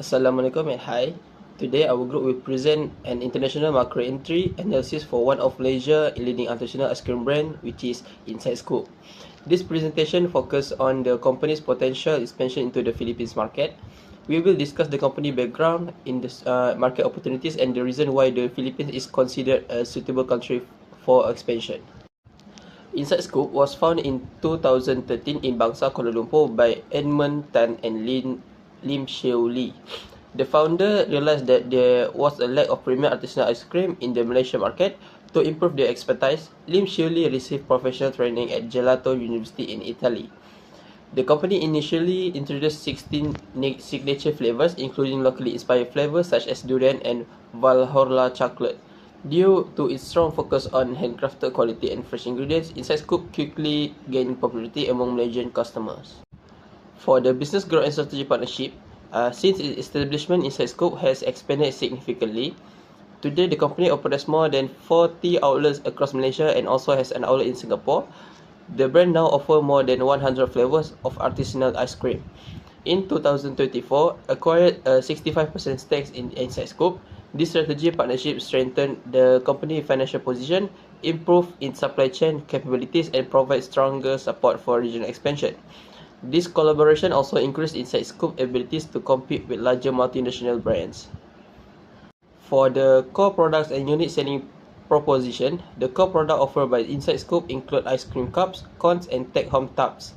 Assalamualaikum and hi. Today our group will present an international macro entry analysis for one of Malaysia leading artisanal ice cream brand, which is Inside Scoop. This presentation focuses on the company's potential expansion into the Philippines market. We will discuss the company background in the market opportunities and the reason why the Philippines is considered a suitable country for expansion. Inside Scoop was founded in 2013 in Bangsa, Kuala Lumpur by Edmund Tan and Lim Xiu Lee. The founder realized that there was a lack of premium artisanal ice cream in the Malaysian market. To improve their expertise, Lim Xiu Lee received professional training at Gelato University in Italy. The company initially introduced 16 signature flavors, including locally inspired flavors such as durian and Valhalla chocolate. Due to its strong focus on handcrafted quality and fresh ingredients, Inside Scoop quickly gained popularity among Malaysian customers. For the business growth and strategic partnership, since its establishment, Inside Scoop has expanded significantly. Today, the company operates more than 40 outlets across Malaysia and also has an outlet in Singapore. The brand now offers more than 100 flavors of artisanal ice cream. In 2024, acquired a 65% stake in Inside Scoop. This strategic partnership strengthened the company's financial position, improved its supply chain capabilities, and provides stronger support for regional expansion. This collaboration also increased Inside Scoop's abilities to compete with larger multinational brands. For the core products and unique selling proposition, the core product offered by Inside Scoop include ice cream cups, cones, and take-home tubs.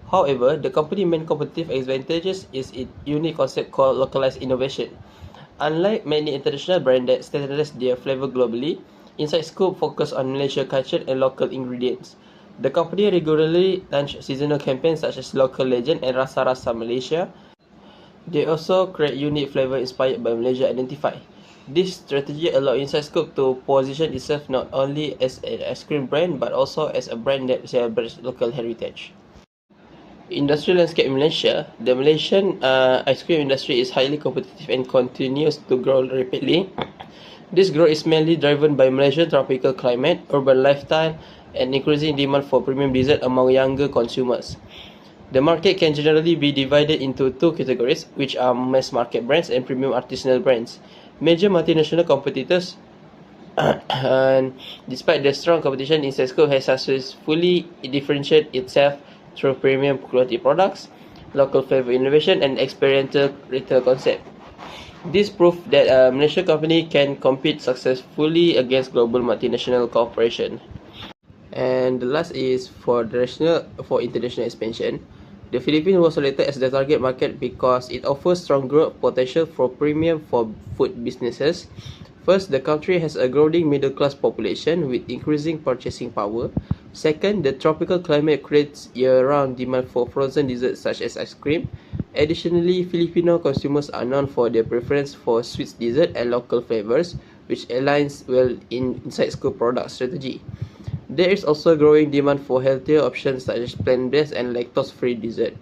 However, the company's main competitive advantages is its unique concept called localized innovation. Unlike many international brands that standardize their flavor globally, Inside Scoop focus on Malaysia culture and local ingredients. The company regularly launch seasonal campaigns such as Local Legend and Rasa Rasa Malaysia. They also create unique flavor inspired by Malaysia identify. This strategy allows Inside Scoop to position itself not only as an ice cream brand but also as a brand that celebrates local heritage. Industrial landscape in Malaysia, the Malaysian ice cream industry is highly competitive and continues to grow rapidly. This growth is mainly driven by Malaysian tropical climate, urban lifestyle, and increasing demand for premium dessert among younger consumers. The market can generally be divided into two categories, which are mass market brands and premium artisanal brands. Major multinational competitors, and despite the strong competition, Inside Scoop has successfully differentiated itself through premium quality products, local flavor innovation, and experiential retail concept. This proves that a Malaysian company can compete successfully against global multinational corporations. And the last is for international expansion. The Philippines was selected as the target market because it offers strong growth potential for premium for food businesses. First, the country has a growing middle class population with increasing purchasing power. Second, the tropical climate creates year-round demand for frozen desserts such as ice cream. Additionally, Filipino consumers are known for their preference for sweet dessert and local flavors, which aligns well in Inside Scoop product strategy. There is also growing demand for healthier options such as plant-based and lactose-free dessert.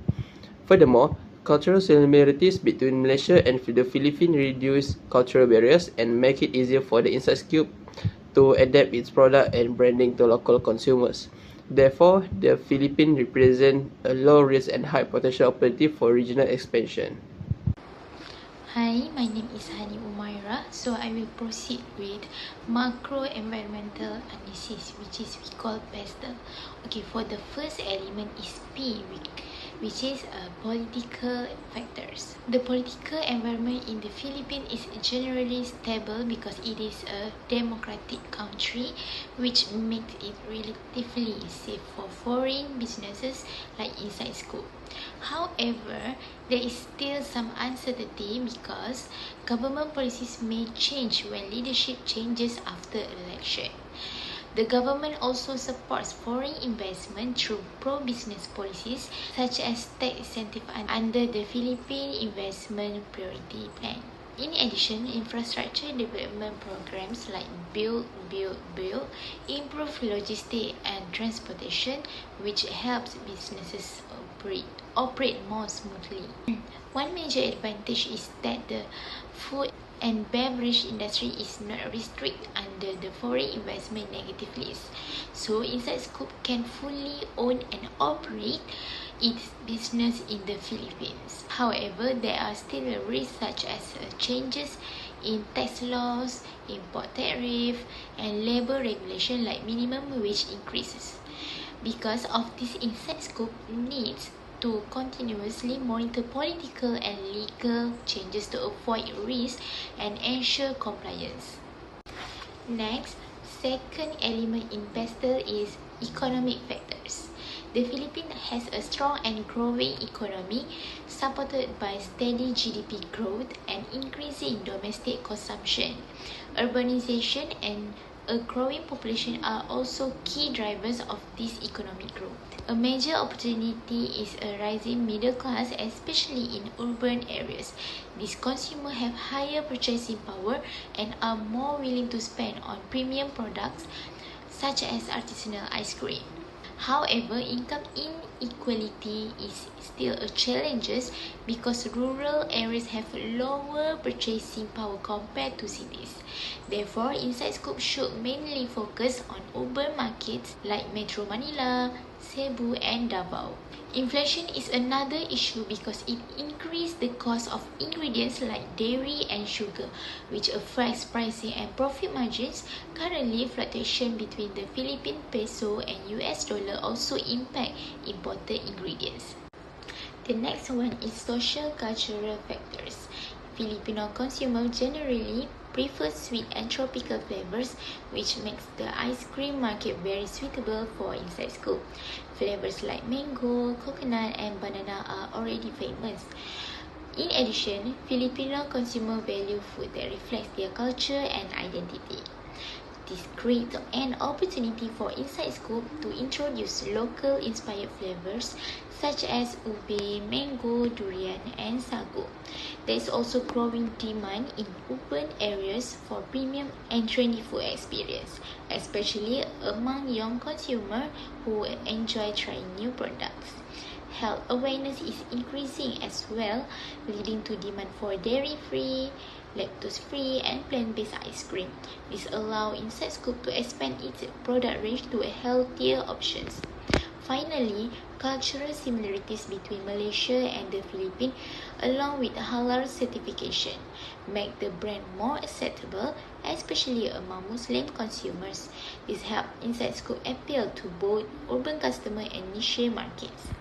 Furthermore, cultural similarities between Malaysia and the Philippines reduce cultural barriers and make it easier for the Inside Scoop to adapt its product and branding to local consumers. Therefore, the Philippines represent a low risk and high potential opportunity for regional expansion. Hi, my name is Hani Umaira. So I will proceed with macro environmental analysis, which is we call PESTEL. Okay, for the first element is P, which is political factors. The political environment in the Philippines is generally stable because it is a democratic country, which makes it relatively safe for foreign businesses like Inside Scoop. However, there is still some uncertainty because government policies may change when leadership changes after election. The government also supports foreign investment through pro-business policies such as tax incentive under the Philippine Investment Priority Plan. In addition, infrastructure development programs like Build, improve logistics and transportation, which helps businesses operate more smoothly. One major advantage is that the food and beverage industry is not restricted under the foreign investment negative list. So Inside Scoop can fully own and operate its business in the Philippines. However, there are still risks such as changes in tax laws, import tariff, and labor regulation like minimum wage increases. Because of this, Inside Scoop needs to continuously monitor political and legal changes to avoid risk and ensure compliance. Next, second element in Pestle is economic factors. The Philippines has a strong and growing economy supported by steady GDP growth and increasing domestic consumption. Urbanization and a growing population are also key drivers of this economic growth. A major opportunity is a rising middle class, especially in urban areas. These consumers have higher purchasing power and are more willing to spend on premium products such as artisanal ice cream. However, income inequality is still a challenge because rural areas have lower purchasing power compared to cities. Therefore, Inside Scoop should mainly focus on urban markets like Metro Manila, Cebu, and Davao. Inflation is another issue because it increases the cost of ingredients like dairy and sugar, which affects pricing and profit margins. Currently, fluctuation between the Philippine peso and US dollar also impact imported ingredients. The next one is social cultural factors. Filipino consumers generally prefer sweet and tropical flavors, which makes the ice cream market very suitable for Inside Scoop. Flavors like mango, coconut, and banana are already famous. In addition, Filipino consumers value food that reflects their culture and identity. This creates an opportunity for Inside Scoop to introduce local inspired flavors such as ube, mango, durian, and sago. There is also growing demand in urban areas for premium and trendy food experience, especially among young consumers who enjoy trying new products. Health awareness is increasing as well, leading to demand for dairy-free, lactose-free, and plant-based ice cream. This allows Inside Scoop to expand its product range to healthier options. Finally, cultural similarities between Malaysia and the Philippines, along with halal certification, make the brand more acceptable, especially among Muslim consumers. This helps Inside Scoop appeal to both urban customers and niche markets.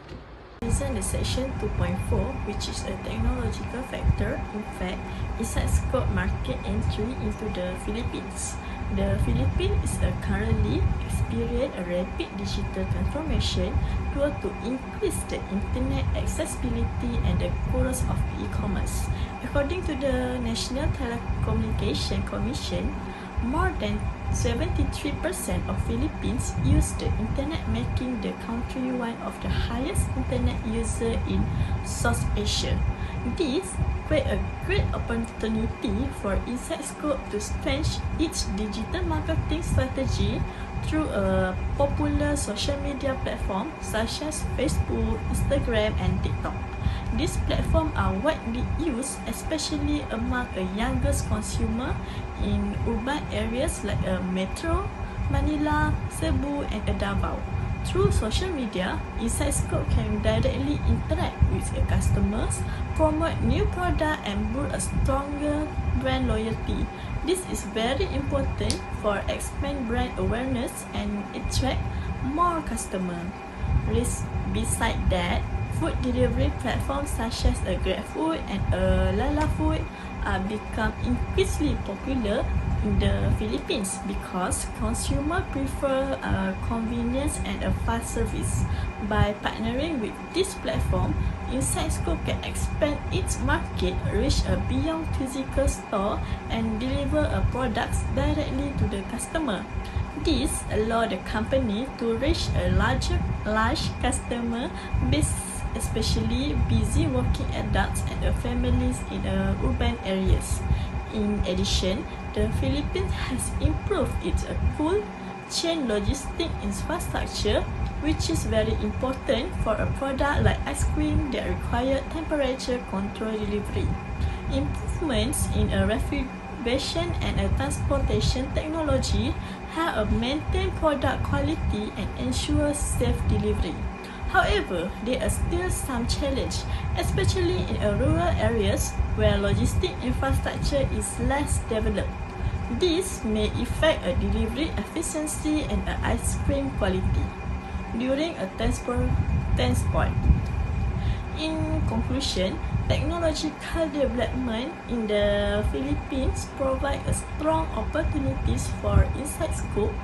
Present the section 2.4, which is a technological factor. In fact, Inside Scoop market entry into the Philippines. The Philippines is currently experiencing a rapid digital transformation to increase the internet accessibility and the growth of e-commerce. According to the National Telecommunication Commission, more than 73% of Philippines use the internet, making the country one of the highest internet users in South Asia. This creates a great opportunity for Inside Scoop to strengthen its digital marketing strategy through a popular social media platform such as Facebook, Instagram, and TikTok. These platforms are widely used, especially among a youngest consumer in urban areas like Metro, Manila, Cebu, and Davao. Through social media, Inside Scoop can directly interact with the customers, promote new products, and build a stronger brand loyalty. This is very important for expand brand awareness and attract more customers. Besides that, food delivery platforms such as GrabFood and Lala Food are become increasingly popular in the Philippines because consumers prefer convenience and a fast service. By partnering with this platform, Inside Scoop can expand its market, reach beyond physical store, and deliver products directly to the customer. This allows the company to reach a large customer base, especially busy working adults and families in urban areas. In addition, the Philippines has improved its cold chain logistic infrastructure, which is very important for a product like ice cream that require temperature control delivery. Improvements in a refrigeration and a transportation technology help maintain product quality and ensure safe delivery. However, there are still some challenges, especially in rural areas where logistic infrastructure is less developed. This may affect a delivery efficiency and a ice cream quality during a transport. In conclusion, technological development in the Philippines provide a strong opportunities for Inside Scoop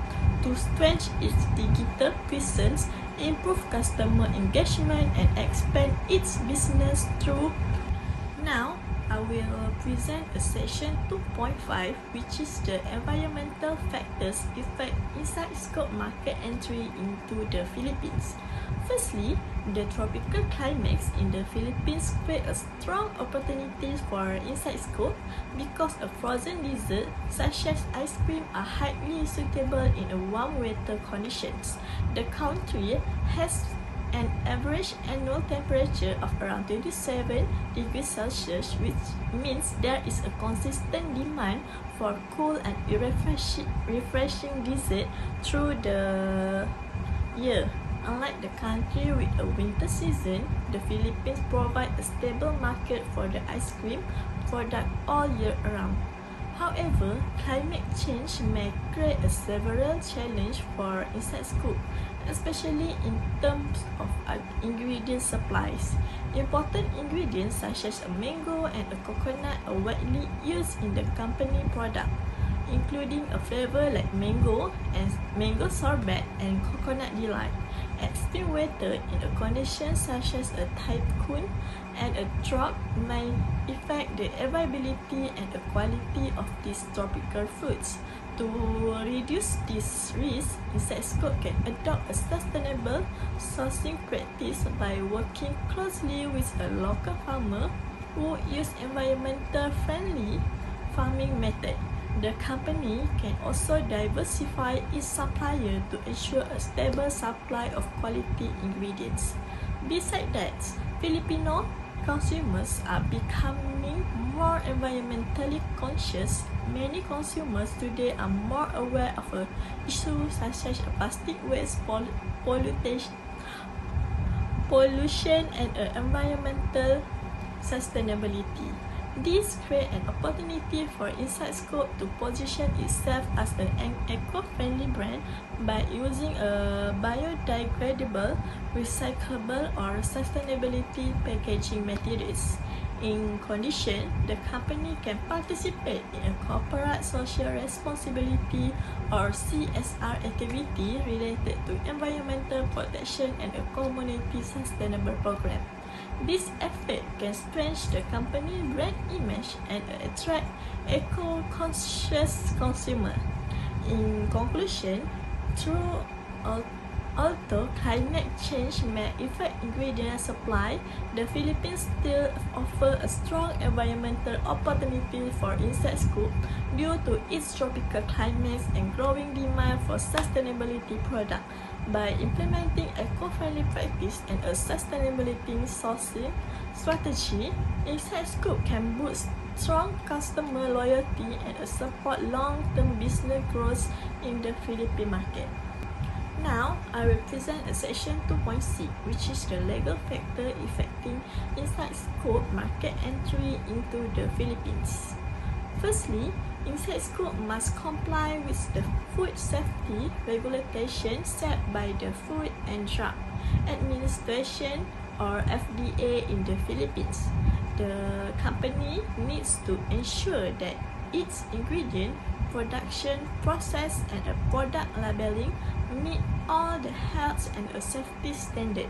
to strengthen its digital presence, improve customer engagement, and expand its business through. Now, I will present a section 2.5, which is the environmental factors affect Inside Scope market entry into the Philippines. Firstly, the tropical climates in the Philippines create a strong opportunity for Inside Scope because a frozen dessert such as ice cream are highly suitable in a warm weather conditions. The country has an average annual temperature of around 27 degrees Celsius, which means there is a consistent demand for cool and refreshing dessert through the year. Unlike the country with a winter season, the Philippines provide a stable market for the ice cream product all year round. However, climate change may create several challenges for Inside Scoop, especially in terms of ingredient supplies. Important ingredients such as a mango and a coconut are widely used in the company product, including a flavor like mango and mango sorbet and coconut delight. Extreme weather in a condition such as a typhoon and a drought may affect the availability and the quality of these tropical fruits. To reduce this risk, Inside Scoop can adopt a sustainable sourcing practice by working closely with a local farmer who use environmental friendly farming method. The company can also diversify its supplier to ensure a stable supply of quality ingredients. Besides that, Filipino consumers are becoming more environmentally conscious. Many consumers today are more aware of issues such as plastic waste, pollution and environmental sustainability. This creates an opportunity for Inside Scoop to position itself as an eco-friendly brand by using a biodegradable, recyclable, or sustainability packaging materials. In condition, the company can participate in a corporate social responsibility or CSR activity related to environmental protection and a community sustainable program. This effort can strengthen the company brand image and attract eco-conscious consumers. In conclusion, although climate change may affect ingredient supply, the Philippines still offer a strong environmental opportunity for Inside Scoop due to its tropical climates and growing demand for sustainability products. By implementing eco-friendly practice and a sustainability sourcing strategy, Inside Scoop can boost strong customer loyalty and support long-term business growth in the Philippine market. Now, I will present a section 2.6, which is the legal factor affecting Inside Scoop market entry into the Philippines. Firstly, Inside Scoop must comply with the food safety regulation set by the Food and Drug Administration or FDA in the Philippines. The company needs to ensure that its ingredient, production process, and product labeling meet all the health and safety standards.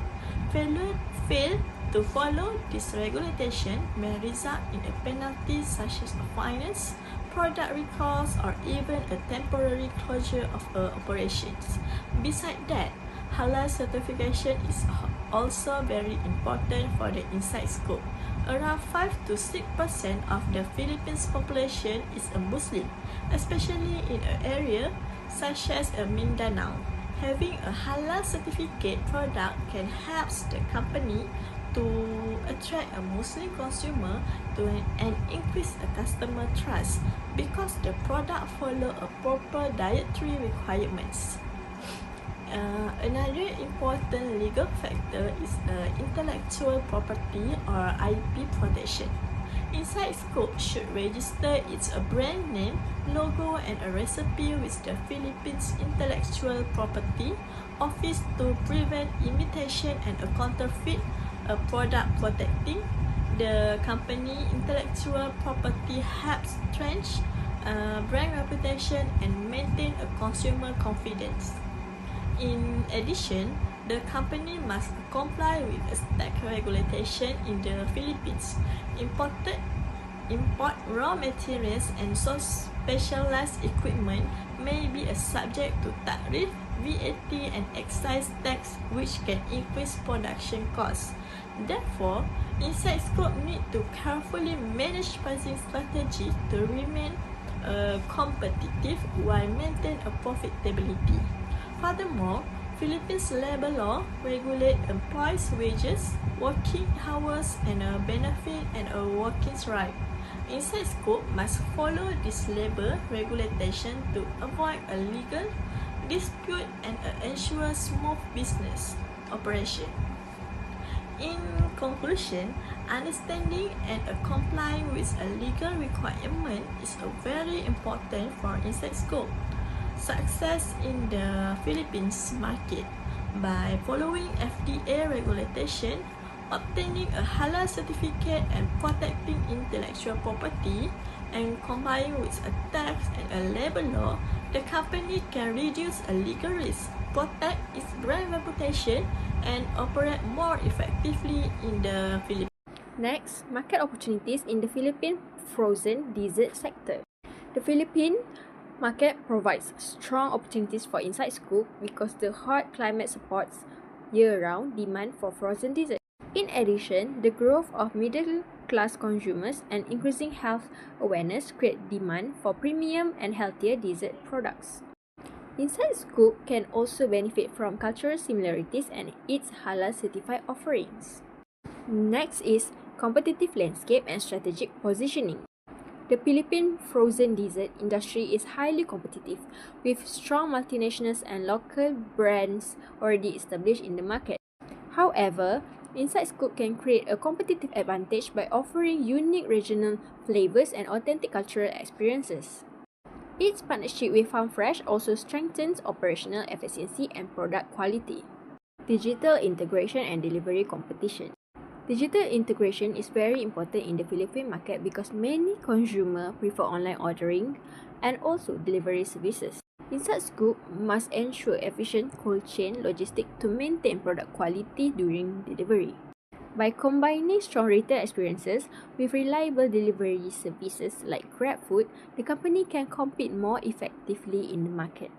Fail to follow this regulation may result in a penalty such as fines, product recalls, or even a temporary closure of operations. Besides that, halal certification is also very important for the Inside Scoop. Around 5 to 6% of the Philippines population is a Muslim, especially in an area such as Mindanao. Having a halal certificate product can help the company to attract a Muslim consumer and increase a customer trust because the product follow a proper dietary requirements. Another important legal factor is intellectual property or IP protection. Inside Scoop should register its brand name, logo, and a recipe with the Philippines Intellectual Property Office to prevent imitation and a counterfeit product. Protecting the company intellectual property helps strengthen brand reputation and maintain a consumer confidence. In addition, the company must comply with a state regulation in the Philippines. Import raw materials and so specialized equipment may be a subject to tariff, VAT, and excise tax, which can increase production costs. Therefore, Inside Scoop need to carefully manage pricing strategy to remain competitive while maintain a profitability. Furthermore, Philippines labor law regulate employees' wages, working hours, and a benefit and a workers' right. Inside Scoop must follow this labor regulation to avoid a legal dispute and ensure smooth business operation. In conclusion, understanding and complying with a legal requirement is very important for Inside Scoop success in the Philippines market. By following FDA regulation, obtaining a halal certificate, and protecting intellectual property, and complying with a tax and a labor law, the company can reduce a legal risk, protect its brand reputation, and operate more effectively in the Philippines. Next, market opportunities in the Philippine frozen dessert sector. The Philippine market provides strong opportunities for Inside Scoop because the hot climate supports year-round demand for frozen dessert. In addition, the growth of middle-class consumers and increasing health awareness create demand for premium and healthier dessert products. Inside Scoop can also benefit from cultural similarities and its halal certified offerings. Next is competitive landscape and strategic positioning. The Philippine frozen dessert industry is highly competitive, with strong multinationals and local brands already established in the market. However, Inside Scoop can create a competitive advantage by offering unique regional flavors and authentic cultural experiences. Its partnership with Farm Fresh also strengthens operational efficiency and product quality. Digital integration and delivery competition. Digital integration is very important in the Philippine market because many consumers prefer online ordering and also delivery services. Inside Scoop must ensure efficient cold chain logistics to maintain product quality during delivery. By combining strong retail experiences with reliable delivery services like GrabFood, the company can compete more effectively in the market.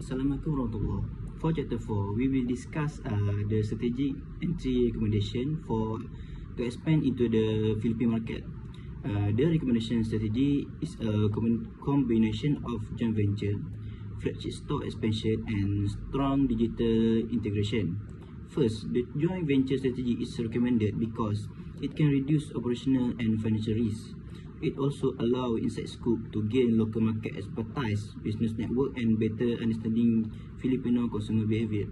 Assalamualaikum warahmatullahi wabarakatuh. For Chapter 4, we will discuss the strategic entry recommendation to expand into the Philippine market. The recommendation strategy is a combination of joint venture, flagship store expansion, and strong digital integration. First, the joint venture strategy is recommended because it can reduce operational and financial risks. It also allows Inside Scoop to gain local market expertise, business network, and better understanding Filipino consumer behavior.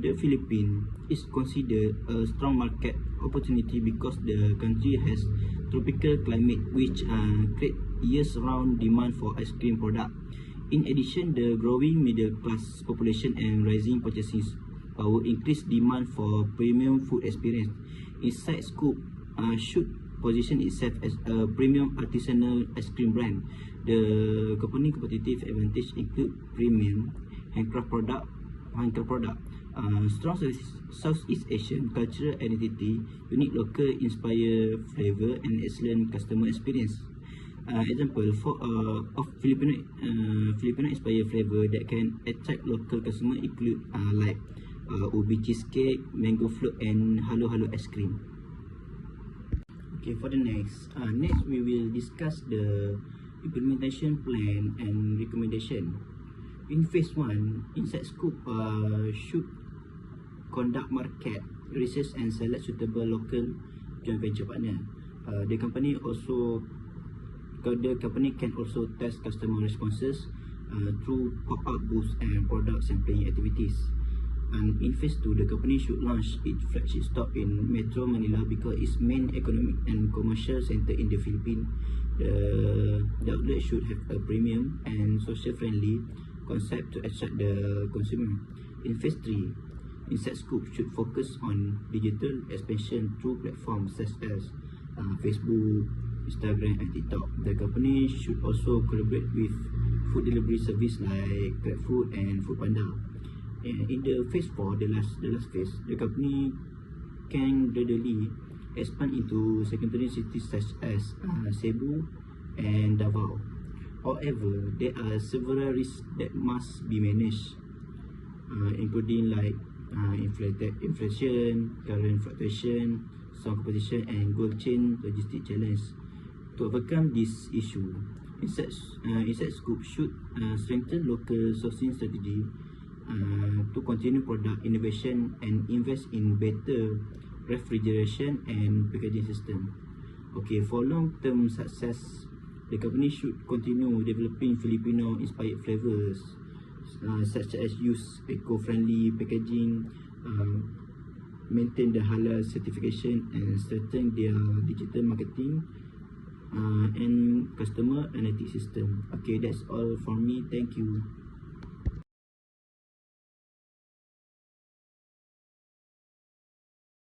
The Philippines is considered a strong market opportunity because the country has tropical climate which create years-round demand for ice cream product. In addition, the growing middle-class population and rising purchasing power increase demand for premium food experience. Inside Scoop should position itself as a premium artisanal ice cream brand. The company competitive advantage include premium handcraft product, strong Southeast Asian cultural identity, unique local inspired flavor, and excellent customer experience. Example of Filipino inspired flavor that can attract local customer include like ubi cheesecake, mango float, and halo halo ice cream. Okay, for the next we will discuss the implementation plan and recommendation. In phase 1, Inside Scoop should conduct market research and select suitable local joint venture partner. The company can also test customer responses through pop-up booths and product sampling activities. And in phase 2, the company should launch its flagship store in Metro Manila because its main economic and commercial center in the Philippines. The outlet should have a premium and social-friendly concept to attract the consumer. In phase 3, Inside Scoop should focus on digital expansion through platforms such as Facebook, Instagram and TikTok. The company should also collaborate with food delivery service like GrabFood and Foodpanda. In the phase 4, the last phase, the company can gradually expand into secondary cities such as Cebu and Davao. However, there are several risks that must be managed, including like inflation, current fluctuation, strong competition, and cold chain logistic challenge. To overcome this issue, Inside Scoop should strengthen local sourcing strategy to continue product innovation and invest in better refrigeration and packaging system. Okay, for long-term success, the company should continue developing Filipino-inspired flavors, such as use eco-friendly packaging, maintain the halal certification, and strengthen their digital marketing and customer analytics system. Okay, that's all from me. Thank you.